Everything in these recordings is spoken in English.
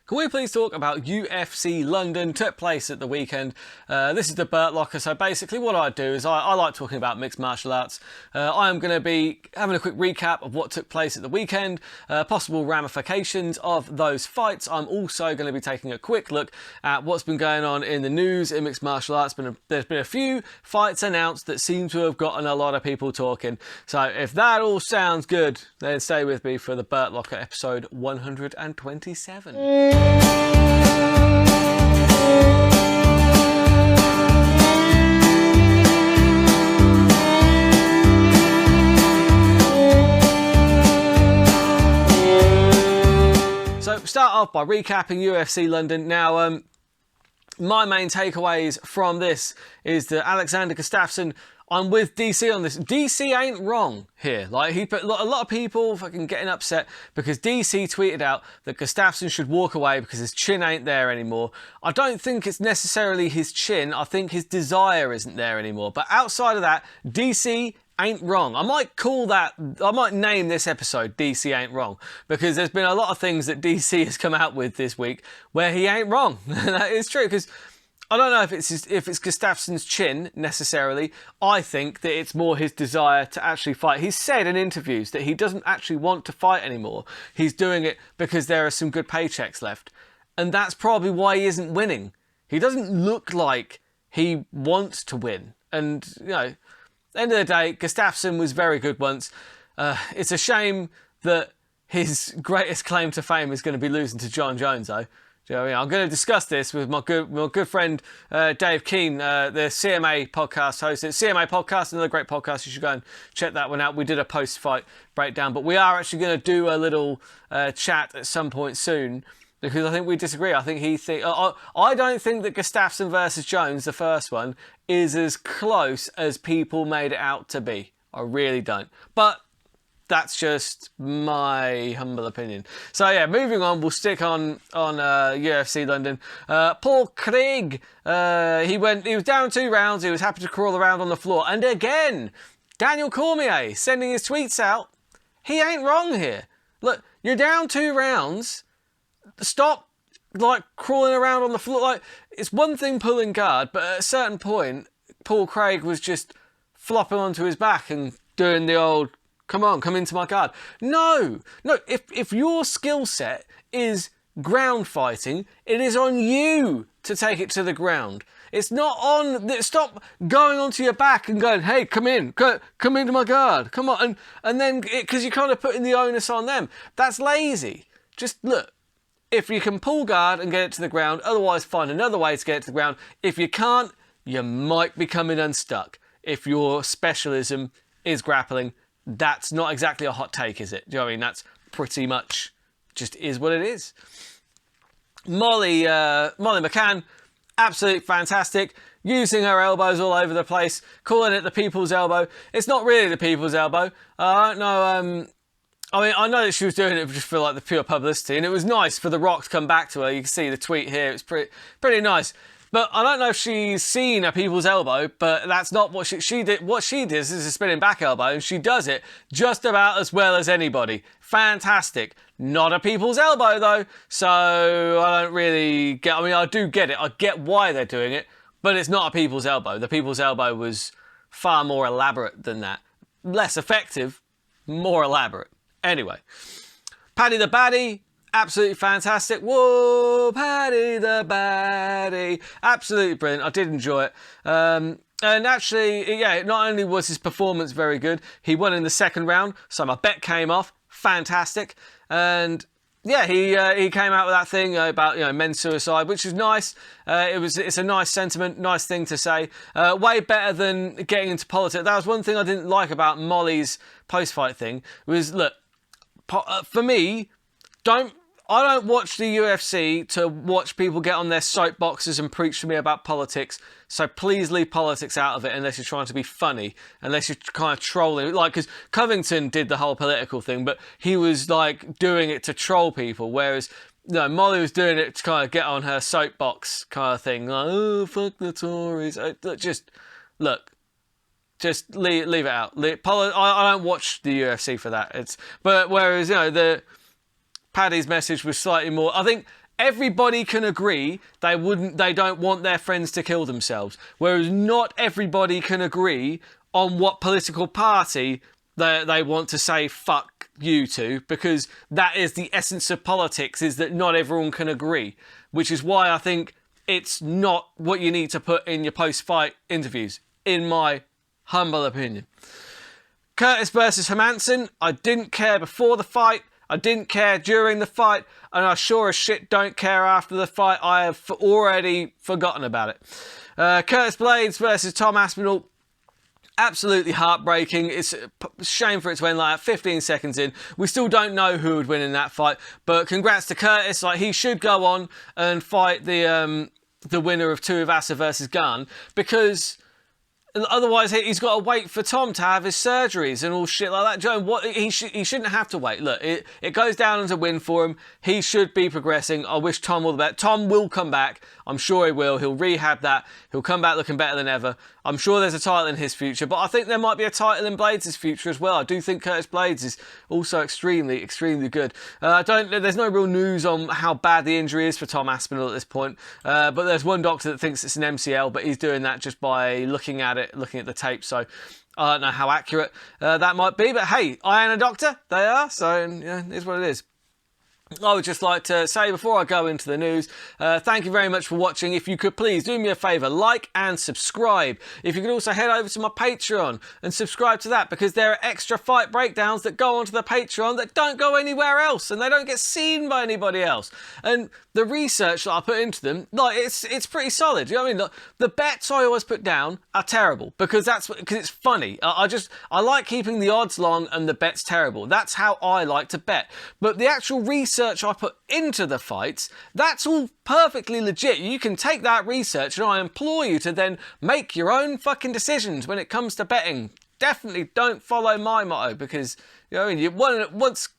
Can we please talk about UFC London? Took place at the weekend. This is the Burt Locker. So basically what I do is I like talking about mixed martial arts. I am going to be having a quick recap of what took place at the weekend, possible ramifications of those fights. I'm also going to be taking a quick look at what's been going on in the news in mixed martial arts. There's been a few fights announced that seem to have gotten a lot of people talking. So if that all sounds good, then stay with me for the Burt Locker episode 127. So start off by recapping UFC London. Now, my main takeaways from this is that Alexander Gustafsson, I'm with DC on this. DC ain't wrong here. Like, he put a lot of people fucking getting upset because DC tweeted out that Gustafsson should walk away because his chin ain't there anymore. I don't think it's necessarily his chin. I think his desire isn't there anymore. But outside of that, DC ain't wrong. I might name this episode DC Ain't Wrong, because there's been a lot of things that DC has come out with this week where he ain't wrong. That is true, because I don't know if it's Gustafsson's chin necessarily. I think that it's more his desire to actually fight. He's said in interviews that he doesn't actually want to fight anymore. He's doing it because there are some good paychecks left. And that's probably why he isn't winning. He doesn't look like he wants to win. And, you know, at the end of the day, Gustafsson was very good once. It's a shame that his greatest claim to fame is going to be losing to John Jones, though. You know what I mean? I'm going to discuss this with my good friend Dave Keane, the CMA podcast host. It's CMA podcast, another great podcast. You should go and check that one out. We did a post-fight breakdown, but we are actually going to do a little chat at some point soon, because I think we disagree. I don't think that Gustafsson versus Jones, the first one, is as close as people made it out to be. I really don't. But that's just my humble opinion. So yeah, moving on, we'll stick on UFC London. Paul Craig, he was down 2 rounds. He was happy to crawl around on the floor. And again, Daniel Cormier sending his tweets out. He ain't wrong here. Look, you're down 2 rounds. Stop like crawling around on the floor. Like, it's one thing pulling guard, but at a certain point, Paul Craig was just flopping onto his back and doing the old, come on, come into my guard. No, if your skill set is ground fighting, it is on you to take it to the ground. It's not on, stop going onto your back and going, hey, come into my guard, come on. And then, because you're kind of putting the onus on them. That's lazy. Just look, if you can pull guard and get it to the ground, otherwise find another way to get it to the ground. If you can't, you might be coming unstuck. If your specialism is grappling, that's not exactly a hot take, is it? Do you know what I mean? That's pretty much just is what it is. Molly McCann, absolutely fantastic. Using her elbows all over the place, calling it the people's elbow. It's not really the people's elbow. I don't know. I mean, I know that she was doing it just for like the pure publicity, and it was nice for The Rock to come back to her. You can see the tweet here. It's pretty nice. But I don't know if she's seen a people's elbow, but that's not what she did. What she does is a spinning back elbow, and she does it just about as well as anybody. Fantastic. Not a people's elbow, though, so I don't really get... I mean, I do get it. I get why they're doing it, but it's not a people's elbow. The people's elbow was far more elaborate than that. Less effective, more elaborate. Anyway, Paddy the Baddie, absolutely fantastic. Whoa, Paddy the Baddie. Absolutely brilliant. I did enjoy it. And actually, yeah, not only was his performance very good, he won in the second round, so my bet came off. Fantastic. And yeah, he came out with that thing about, you know, men's suicide, which is nice. It's a nice sentiment, nice thing to say. Way better than getting into politics. That was one thing I didn't like about Molly's post-fight thing. Was, look, for me, I don't watch the UFC to watch people get on their soapboxes and preach to me about politics. So please leave politics out of it unless you're trying to be funny, unless you're kind of trolling. Like, because Covington did the whole political thing, but he was like doing it to troll people, whereas no, Molly was doing it to kind of get on her soapbox kind of thing. Like, oh, fuck the Tories. Just leave it out. I don't watch the UFC for that. But whereas, you know, Paddy's message was slightly more, I think everybody can agree they don't want their friends to kill themselves, whereas not everybody can agree on what political party they want to say fuck you to, because that is the essence of politics, is that not everyone can agree, which is why I think it's not what you need to put in your post-fight interviews, in my humble opinion. Curtis versus Hermansson, I didn't care before the fight, I didn't care during the fight, and I sure as shit don't care after the fight. I have already forgotten about it. Curtis Blades versus Tom Aspinall, absolutely heartbreaking. It's a shame for it to end like 15 seconds in. We still don't know who would win in that fight, but congrats to Curtis. Like, he should go on and fight the winner of Tuivasa versus Gunn, because otherwise he's got to wait for Tom to have his surgeries and all shit like that. Joe, he shouldn't have to wait. Look, it goes down as a win for him. He should be progressing. I wish Tom all the best. Tom will come back. I'm sure he will. He'll rehab that. He'll come back looking better than ever. I'm sure there's a title in his future, but I think there might be a title in Blades' future as well. I do think Curtis Blades is also extremely, extremely good. There's no real news on how bad the injury is for Tom Aspinall at this point, but there's one doctor that thinks it's an MCL, but he's doing that just by looking at the tape, so I don't know how accurate that might be, but hey, I am a doctor, they are, so yeah, it's what it is. I would just like to say before I go into the news, thank you very much for watching. If you could please do me a favour, like and subscribe. If you could also head over to my Patreon and subscribe to that, because there are extra fight breakdowns that go onto the Patreon that don't go anywhere else, and they don't get seen by anybody else. And the research that I put into them, like, it's pretty solid. You know what I mean? Look, the bets I always put down are terrible because it's funny. I like keeping the odds long and the bets terrible. That's how I like to bet. But the actual research I put into the fights, that's all perfectly legit. You can take that research, and I implore you to then make your own fucking decisions when it comes to betting. Definitely don't follow my motto, because, you know, once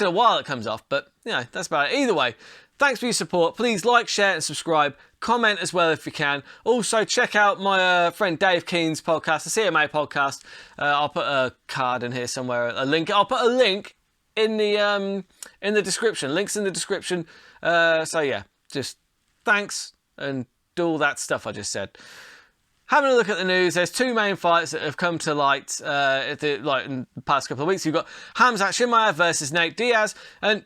in a while it comes off, but you know, that's about it. Either way, thanks for your support. Please like, share and subscribe. Comment as well if you can. Also, check out my friend Dave Keen's podcast, the CMA podcast. I'll put a card in here somewhere, a link. I'll put a link in the description. Links in the description. So yeah, just thanks and do all that stuff I just said. Having a look at the news, there's two main fights that have come to light in the past couple of weeks. You've got Khamzat Chimaev versus Nate Diaz, and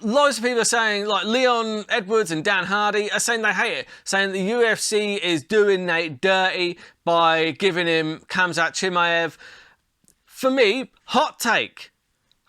loads of people are saying, like Leon Edwards and Dan Hardy are saying they hate it, saying the UFC is doing Nate dirty by giving him Khamzat Chimaev. For me, hot take.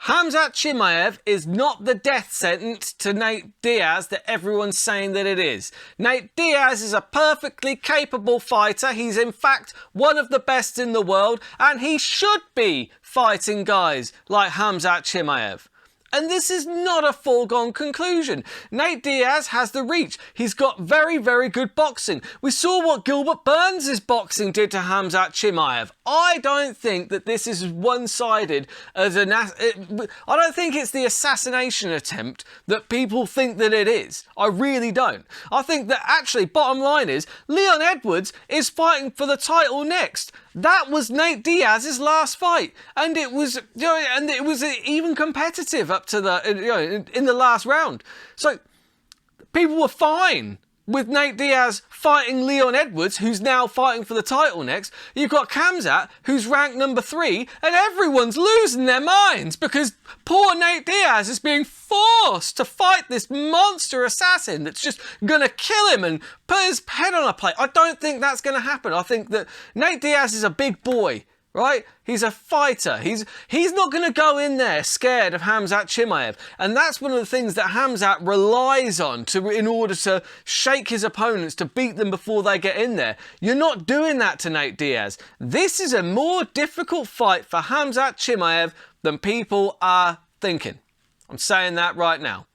Khamzat Chimaev is not the death sentence to Nate Diaz that everyone's saying that it is. Nate Diaz is a perfectly capable fighter. He's in fact one of the best in the world, and he should be fighting guys like Khamzat Chimaev. And this is not a foregone conclusion. Nate Diaz has the reach. He's got very, very good boxing. We saw what Gilbert Burns' boxing did to Khamzat Chimaev. I don't think that this is one-sided as I don't think it's the assassination attempt that people think that it is. I really don't. I think that actually, bottom line is, Leon Edwards is fighting for the title next. That was Nate Diaz's last fight, and it was, you know, and it was even competitive up to the, you know, in the last round. So people were fine with Nate Diaz fighting Leon Edwards, who's now fighting for the title next. You've got Khamzat, who's ranked number 3, and everyone's losing their minds because poor Nate Diaz is being forced to fight this monster assassin that's just gonna kill him and put his head on a plate. I don't think that's gonna happen. I think that Nate Diaz is a big boy, right? He's a fighter. He's not going to go in there scared of Khamzat Chimaev. And that's one of the things that Khamzat relies on in order to shake his opponents, to beat them before they get in there. You're not doing that to Nate Diaz. This is a more difficult fight for Khamzat Chimaev than people are thinking. I'm saying that right now.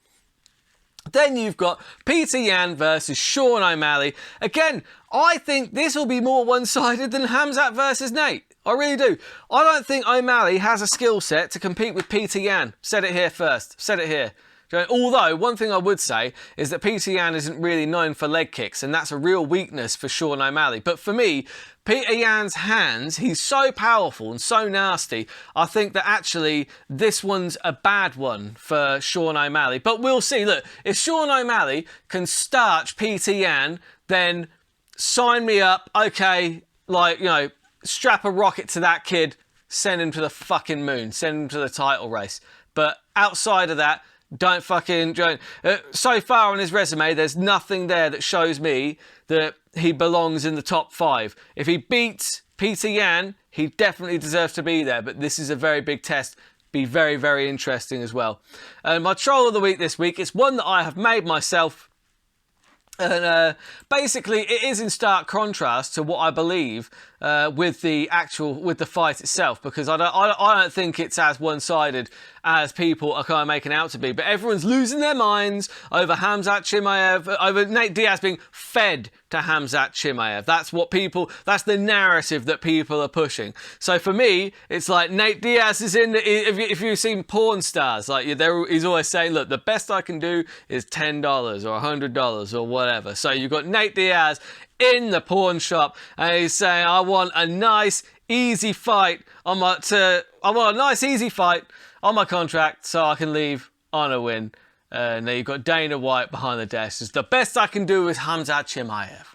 Then you've got Peter Yan versus Sean O'Malley. Again, I think this will be more one-sided than Khamzat versus Nate. I really do. I don't think O'Malley has a skill set to compete with Peter Yan. Said it here first. Said it here. Although, one thing I would say is that Peter Yan isn't really known for leg kicks, and that's a real weakness for Sean O'Malley. But for me, Peter Yan's hands, he's so powerful and so nasty, I think that actually this one's a bad one for Sean O'Malley. But we'll see. Look, if Sean O'Malley can starch Peter Yan, then sign me up. Okay, like, you know, strap a rocket to that kid, send him to the fucking moon, send him to the title race. But outside of that, don't fucking join. So far on his resume, there's nothing there that shows me that he belongs in the top 5. If he beats Peter Yan, he definitely deserves to be there. But this is a very big test. Be very, very interesting as well. My troll of the week this week is one that I have made myself. And basically, it is in stark contrast to what I believe with the fight itself, because I don't think it's as one-sided as people are kind of making out to be. But everyone's losing their minds over Khamzat Chimaev, over Nate Diaz being fed to Khamzat Chimaev. That's the narrative that people are pushing. So for me, it's like Nate Diaz is in. If you've seen porn stars, like he's always saying, look, the best I can do is $10 or $100 or whatever. So you've got Nate Diaz in the pawn shop, and he's saying, I want a nice, easy fight on my contract so I can leave on a win. Now you've got Dana White behind the desk. It's the best I can do is Khamzat Chimaev.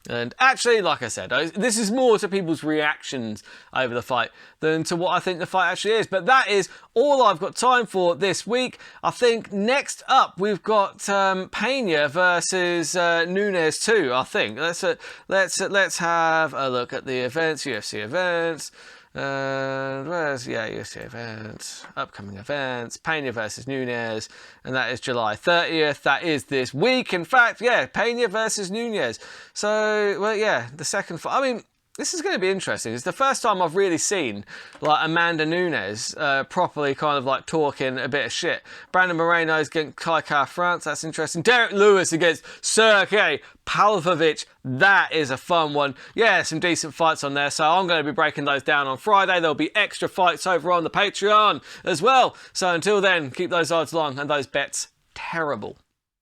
And actually, like I said, this is more to people's reactions over the fight than to what I think the fight actually is. But that is all I've got time for this week. I think next up we've got Pena versus Nunes too. I think let's have a look at the events, UFC events. UFC events, upcoming events, Pena versus Nunes, and that is July 30th. That is this week. In fact, yeah, Pena versus Nunes. So, well, yeah, the second fight. I mean, this is going to be interesting. It's the first time I've really seen like Amanda Nunes properly kind of like talking a bit of shit. Brandon Moreno's against Kai France. That's interesting. Derek Lewis against Sergey Pavlovich. That is a fun one. Yeah, some decent fights on there. So I'm going to be breaking those down on Friday. There'll be extra fights over on the Patreon as well. So until then, keep those odds long and those bets terrible.